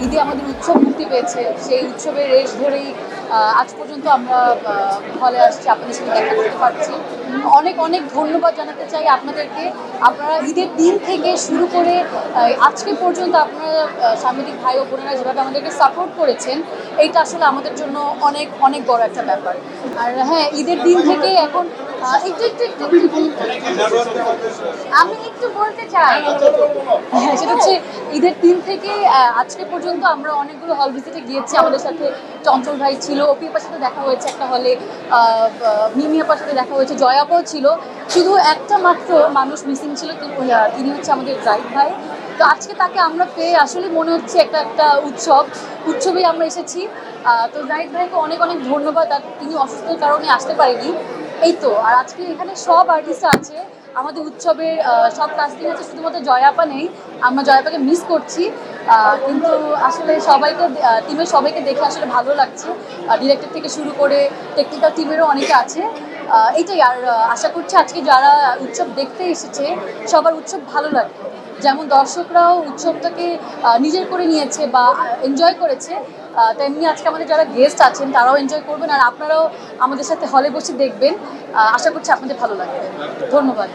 ঈদে আমাদের উৎসব মুক্তি পেয়েছে, সেই উৎসবের রেশ ধরেই আজ পর্যন্ত আমরা হলে আসছি, আপনাদের সাথে দেখা করতে পারছি। অনেক অনেক ধন্যবাদ জানাতে চাই আপনাদেরকে। আপনারা ঈদের দিন থেকে শুরু করে আজকে পর্যন্ত আপনারা সাংবাদিক ভাই ও বোনেরা যেভাবে আমাদেরকে সাপোর্ট করেছেন, এইটা আসলে আমাদের জন্য অনেক অনেক বড় একটা ব্যাপার। আর হ্যাঁ, ঈদের দিন থেকে এখন আমি একটু বলতে চাই, হ্যাঁ, সেটা হচ্ছে ঈদের দিন থেকে আজকে পর্যন্ত আমরা অনেকগুলো হল ভিজিটে গিয়েছি। আমাদের সাথে চঞ্চল ভাই ছিল, অপি আপার সাথে দেখা হয়েছে একটা হলে, মিমি আপার সাথে দেখা হয়েছে, জয়াপাও ছিল। শুধু একটা মাত্র মানুষ মিসিং ছিল, তিনি হচ্ছে আমাদের জাহিদ ভাই। তো আজকে তাকে আমরা পেয়ে আসলে মনে হচ্ছে একটা একটা উৎসবেই আমরা এসেছি। তো জাহিদ ভাইকে অনেক অনেক ধন্যবাদ। আর তিনি অসুস্থতার কারণে আসতে পারেনি, এই তো। আর আজকে এখানে সব আর্টিস্ট আছে, আমাদের উৎসবের সব কাস্টিং আছে, শুধুমাত্র জয়াপা নেই। আমরা জয়াপাকে মিস করছি, কিন্তু আসলে সবাইকে টিমের সবাইকে দেখে আসলে ভালো লাগছে। ডিরেক্টর থেকে শুরু করে টেকনিক্যাল টিমেরও অনেকে আছে। এইটাই। আর আশা করছি আজকে যারা উৎসব দেখতে এসেছে সবার উৎসব ভালো লাগবে। যেমন দর্শকরাও উৎসবটাকে নিজের করে নিয়েছে বা এনজয় করেছে, তেমনি আজকে আমাদের যারা গেস্ট আছেন তারাও এনজয় করবেন। আর আপনারাও আমাদের সাথে হলে বসে দেখবেন। আশা করছি আপনাদের ভালো লাগবে। ধন্যবাদ।